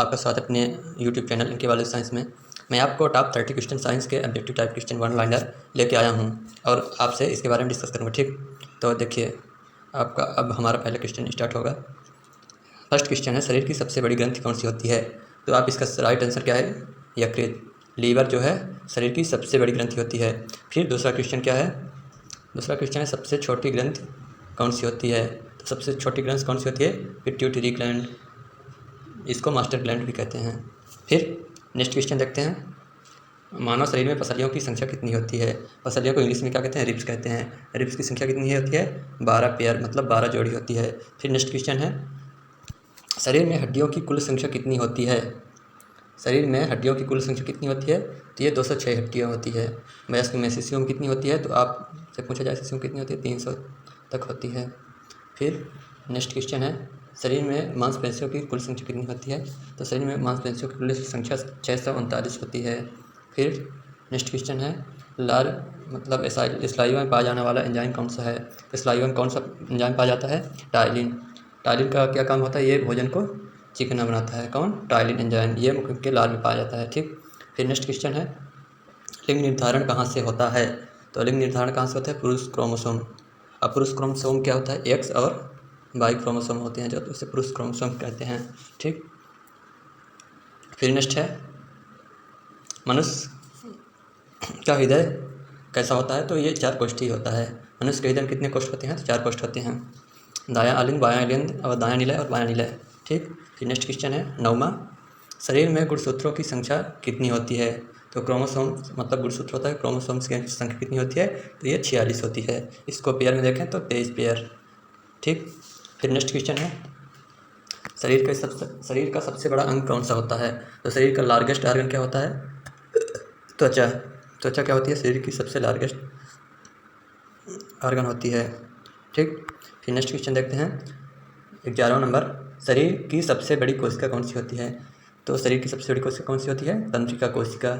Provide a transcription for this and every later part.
आपका स्वागत है अपने यूट्यूब चैनल इनके वैल्यू साइंस में। मैं आपको टॉप 30 क्वेश्चन साइंस के objective type question one liner लेके आया हूं और आपसे इसके बारे में डिस्कस करूंगा। ठीक, तो देखिए आपका अब हमारा पहला क्वेश्चन स्टार्ट होगा। फर्स्ट क्वेश्चन है, शरीर की सबसे बड़ी ग्रंथि कौन सी होती है? तो आप इसका राइट आंसर क्या है? यकृत, लीवर जो है शरीर की सबसे बड़ी ग्रंथि होती है। फिर दूसरा क्वेश्चन क्या है? दूसरा क्वेश्चन है, सबसे छोटी ग्रंथि कौन सी होती है? तो सबसे छोटी ग्रंथि कौन सी होती है? पिट्यूटरी ग्लैंड, इसको मास्टर ग्लैंड भी कहते हैं। फिर नेक्स्ट क्वेश्चन देखते हैं, मानव शरीर में पसलियों की संख्या कितनी होती है? पसलियों को इंग्लिश में क्या कहते हैं? रिब्स कहते हैं। रिब्स की संख्या कितनी होती है? 12 पेयर, मतलब 12 जोड़ी होती है। फिर नेक्स्ट क्वेश्चन है, शरीर में हड्डियों की कुल संख्या कितनी होती है? शरीर में हड्डियों की कुल संख्या कितनी होती है? तो ये 206 हड्डियाँ होती है। वयस्क में शिशुओं में कितनी होती है? तो आपसे पूछा जाए शिशुओं में कितनी होती है? 300 तक होती है। फिर नेक्स्ट क्वेश्चन है, शरीर में मांसपेशियों की कुल संख्या कितनी होती है? तो शरीर में मांसपेशियों की कुल संख्या 639 होती है। फिर नेक्स्ट क्वेश्चन है, लार मतलब स्लाइवा में पाया जाने वाला एंजाइम कौन सा है? स्लाइवा में कौन सा एंजाइम पाया जाता है? टाइलिन। टाइलिन का क्या काम होता है? ये भोजन को चिकना बनाता है। कौन? Ptyalin enzyme. ये मुख के लार में पाया जाता है। ठीक, फिर नेक्स्ट क्वेश्चन है, लिंग निर्धारण कहाँ से होता है? तो लिंग निर्धारण कहाँ से होता है? पुरुष क्रोमोसोम। अब पुरुष क्रोमोसोम क्या होता है? एक्स और वाई क्रोमोसोम होते हैं जो, तो उसे पुरुष क्रोमोसोम कहते हैं। ठीक, फिर नेक्स्ट है, मनुष्य का हृदय कैसा होता है? तो ये 4 कोष्ठी होता है। मनुष्य के हृदय में कितने कोष्ठ होते हैं? तो 4 कोष्ठ होते हैं, दायां अलिंद, बायां अलिंद और दायां निलय और बायां निलय। ठीक, फिर नेक्स्ट क्वेश्चन है 9वां, शरीर में गुणसूत्रों की संख्या कितनी होती है? तो क्रोमोसोम मतलब गुणसूत्र होता है, क्रोमोसोम्स की संख्या कितनी होती है? तो ये 46 होती है। इसको पेयर में देखें तो 23 पेयर। ठीक, फिर नेक्स्ट क्वेश्चन है, शरीर का सबसे बड़ा अंग कौन सा होता है? तो शरीर का लार्जेस्ट ऑर्गन क्या होता है? त्वचा। त्वचा क्या होती है? शरीर की सबसे लार्जेस्ट ऑर्गन होती है। ठीक, फिर नेक्स्ट क्वेश्चन देखते हैं 11वां नंबर, शरीर की सबसे बड़ी कोशिका कौन सी होती है? तो शरीर की सबसे बड़ी कोशिका कौन सी होती है? तंत्रिका कोशिका।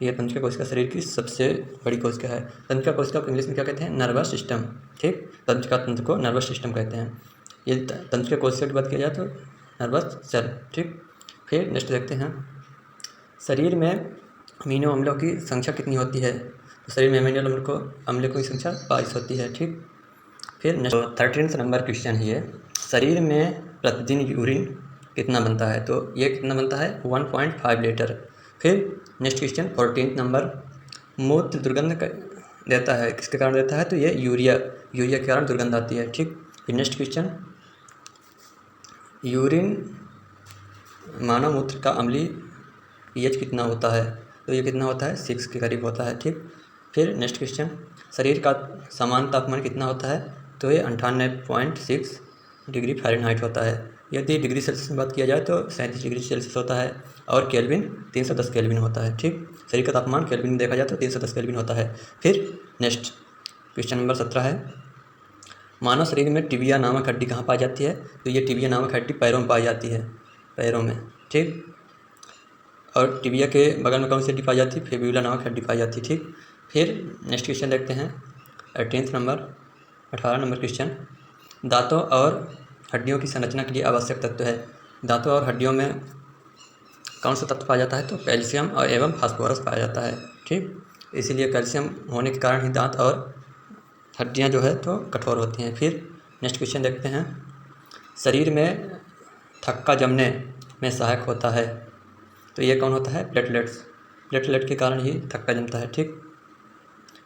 यह तंत्रिका कोशिका शरीर की सबसे बड़ी कोशिका है। तंत्रिका कोशिका को इंग्लिश में क्या कहते हैं? Nervous system. ठीक, तंत्रिका तंत्र को नर्वस सिस्टम कहते हैं। ये तंत्रिका कोशिका की बात किया जाए तो नर्वस सेल। ठीक, फिर नेक्स्ट देखते हैं, शरीर में अमीनो अम्लों की संख्या कितनी होती है? तो शरीर में अम्लों की संख्या 22 होती है। ठीक, फिर नेक्स्ट 13वां नंबर क्वेश्चन है, ये शरीर में प्रतिदिन यूरिन कितना बनता है? तो ये कितना बनता है? 1.5 लीटर। फिर नेक्स्ट क्वेश्चन 14वां नंबर, मूत्र दुर्गंध देता है, किसके कारण देता है? तो ये यूरिया के कारण दुर्गंध आती है। ठीक, फिर नेक्स्ट क्वेश्चन, यूरिन मानव मूत्र का अम्लीय pH कितना होता है? तो ये कितना होता है? 6 के करीब होता है। ठीक, फिर नेक्स्ट क्वेश्चन, शरीर का सामान्य तापमान कितना होता है? तो ये 98.6 डिग्री फ़ारेनहाइट होता है। यदि डिग्री सेल्सियस में बात किया जाए तो 37 डिग्री सेल्सियस होता है और केल्विन 310 केल्विन होता है। ठीक, शरीर का तापमान केल्विन में देखा जाए तो 310 केल्विन होता है। फिर नेक्स्ट क्वेश्चन नंबर 17 है, मानव शरीर में टिबिया नामक हड्डी कहाँ पाई जाती है? तो ये टिबिया नामक हड्डी पैरों में पाई जाती है, पैरों में। ठीक, और टिबिया के बगल में कौन सी हड्डी पाई जाती है? फिब्यूला नामक हड्डी पाई जाती है। ठीक, फिर नेक्स्ट क्वेश्चन देखते हैं 18 नंबर क्वेश्चन, दांतों और हड्डियों की संरचना के लिए आवश्यक तत्व है। दांतों और हड्डियों में कौन सा तत्व पाया जाता है? तो कैल्शियम और एवं फास्फोरस पाया जाता है। ठीक, इसीलिए कैल्शियम होने के कारण ही दांत और हड्डियाँ जो है तो कठोर होती हैं। फिर नेक्स्ट क्वेश्चन देखते हैं, शरीर में थक्का जमने में सहायक होता है, तो ये कौन होता है? प्लेटलेट्स। प्लेटलेट के कारण ही थक्का जमता है। ठीक,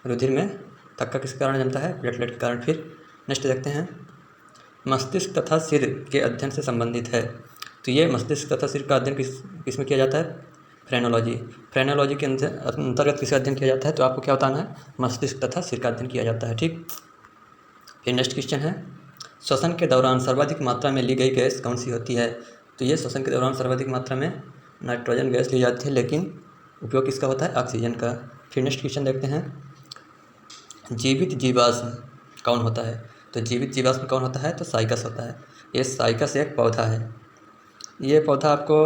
रुधिर में थक्का किसके कारण जमता है? प्लेटलेट के कारण। फिर नेक्स्ट देखते हैं, मस्तिष्क तथा सिर के अध्ययन से संबंधित है, तो ये मस्तिष्क तथा सिर का अध्ययन किस में किया जाता है? फ्रेनोलॉजी। फ्रेनोलॉजी के अंतर्गत किसका अध्ययन किया जाता है? तो आपको क्या बताना है? मस्तिष्क तथा सिर का अध्ययन किया जाता है। ठीक, फिर नेक्स्ट क्वेश्चन है, श्वसन के दौरान सर्वाधिक मात्रा में ली गई गैस कौन सी होती है? तो ये श्वसन के दौरान सर्वाधिक मात्रा में नाइट्रोजन गैस ली जाती है, लेकिन उपयोग किसका होता है? ऑक्सीजन का। फिर नेक्स्ट क्वेश्चन देखते हैं, जीवित जीवाश्म कौन होता है? तो जीवित जीवाश्म कौन होता है? तो साइकस होता है। ये साइकस एक पौधा है। ये पौधा आपको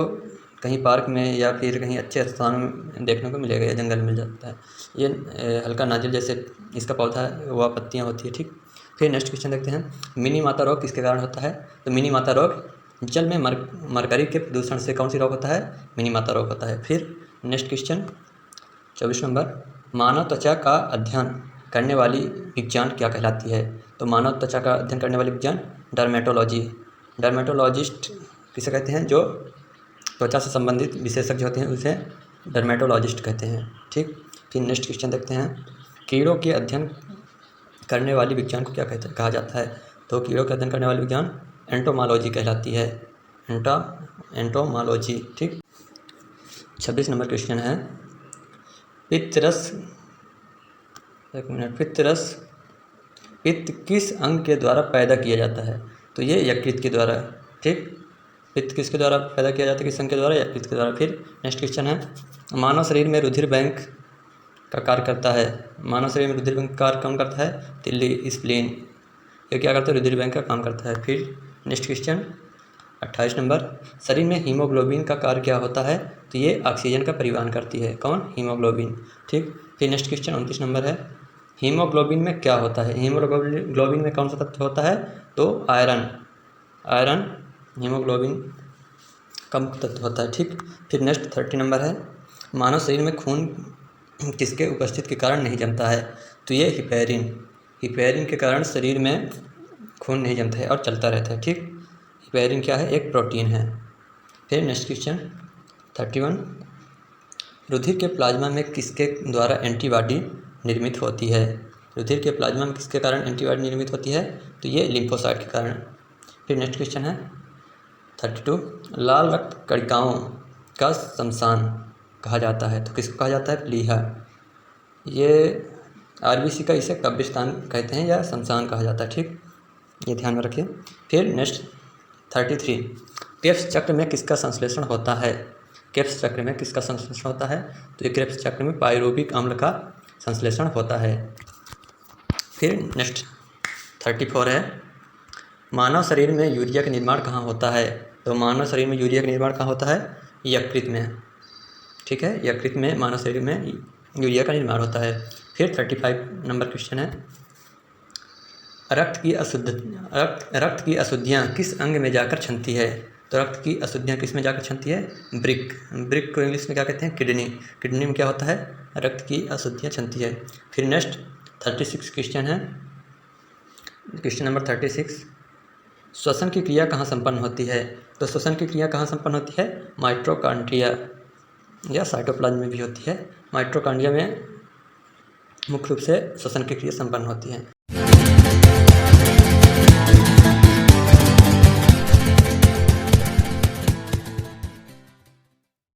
कहीं पार्क में या फिर कहीं अच्छे स्थानों में देखने को मिलेगा या जंगल में मिल जाता है। ये हल्का नारियल जैसे इसका पौधा है, वह पत्तियाँ होती है। ठीक, फिर नेक्स्ट क्वेश्चन देखते हैं, मिनी माता रोग किसके कारण होता है? तो मिनी माता रोग जल में मरकरी के प्रदूषण से कौन सी रोग होता है? मिनीमाता रोग होता है। फिर नेक्स्ट क्वेश्चन 24 नंबर, मानव त्वचा का अध्ययन करने वाली विज्ञान क्या कहलाती है? तो मानव त्वचा का अध्ययन करने वाली विज्ञान डर्मेटोलॉजी। डर्मेटोलॉजिस्ट किसे कहते हैं? जो त्वचा से संबंधित विशेषज्ञ होते हैं उसे डर्मेटोलॉजिस्ट कहते हैं। ठीक। फिर नेक्स्ट क्वेश्चन देखते हैं, कीड़ों के अध्ययन करने वाली विज्ञान को क्या कहा जाता है? तो कीड़ों के अध्ययन करने वाली विज्ञान एंटोमोलॉजी कहलाती है। एंटोमोलॉजी। ठीक। 26 नंबर क्वेश्चन है, पित्तरस पित्त किस अंग के द्वारा पैदा किया जाता है? तो ये यकृत के द्वारा। ठीक। पित्त किसके द्वारा पैदा किया जाता है? किस अंग के द्वारा? यकृत के द्वारा। फिर नेक्स्ट क्वेश्चन है, मानव शरीर में रुधिर बैंक का कार्य करता है। मानव शरीर में रुधिर बैंक का कार्य कौन करता है? तिल्ली, स्प्लीन, ये क्या करता है? रुधिर बैंक का काम करता है। फिर नेक्स्ट क्वेश्चन 28 नंबर, शरीर में हीमोग्लोबिन का कार्य क्या होता है? तो ये ऑक्सीजन का परिवहन करती है। कौन? हीमोग्लोबिन। ठीक। फिर नेक्स्ट क्वेश्चन 29 नंबर है, हीमोग्लोबिन में क्या होता है? हीमोग्लोबिन में कौन सा तत्व होता है? तो आयरन हीमोग्लोबिन कम तत्व होता है। ठीक। फिर नेक्स्ट 30 नंबर है, मानव शरीर में खून किसके उपस्थिति के कारण नहीं जमता है? तो ये हिपेरिन के कारण शरीर में खून नहीं जमता है और चलता रहता है। ठीक। हिपेरिन क्या है? एक प्रोटीन है। फिर नेक्स्ट क्वेश्चन 31, रुधिर के प्लाज्मा में किसके द्वारा एंटीबॉडी निर्मित होती है? रुधिर के प्लाज्मा में किसके कारण एंटीबॉडी निर्मित होती है? तो ये लिम्फोसाइट के कारण। फिर नेक्स्ट क्वेश्चन है 32, लाल रक्त कणिकाओं का शमशान कहा जाता है। तो किसको कहा जाता है? प्लीहा। ये आरबीसी का इसे कब्रिस्तान कहते हैं या शमशान कहा जाता है। ठीक, ये ध्यान में रखिए। फिर नेक्स्ट 33, क्रेब्स चक्र में किसका संश्लेषण होता है? क्रेब्स चक्र में किसका संश्लेषण होता है? तो ये क्रेब्स चक्र में पायरुविक अम्ल का संश्लेषण होता है। फिर नेक्स्ट 34 है, मानव शरीर में यूरिया का निर्माण कहाँ होता है? तो मानव शरीर में यूरिया का निर्माण कहाँ होता है? यकृत में। ठीक है, यकृत में मानव शरीर में यूरिया का निर्माण होता है। फिर 35 नंबर क्वेश्चन है, रक्त की अशुद्धियाँ किस अंग में जाकर छनती है? तो रक्त की अशुद्धियाँ किस में जाकर छनती है? ब्रिक को इंग्लिश में क्या कहते हैं? किडनी में क्या होता है? रक्त की अशुद्धियाँ छनती है। फिर नेक्स्ट 36 क्वेश्चन है, क्वेश्चन नंबर 36, श्वसन की क्रिया कहाँ संपन्न होती है? तो श्वसन की क्रिया कहाँ संपन्न होती है? माइटोकॉन्ड्रिया या साइटोप्लाज्म में भी होती है। माइटोकॉन्ड्रिया में मुख्य रूप से श्वसन की क्रिया संपन्न होती है।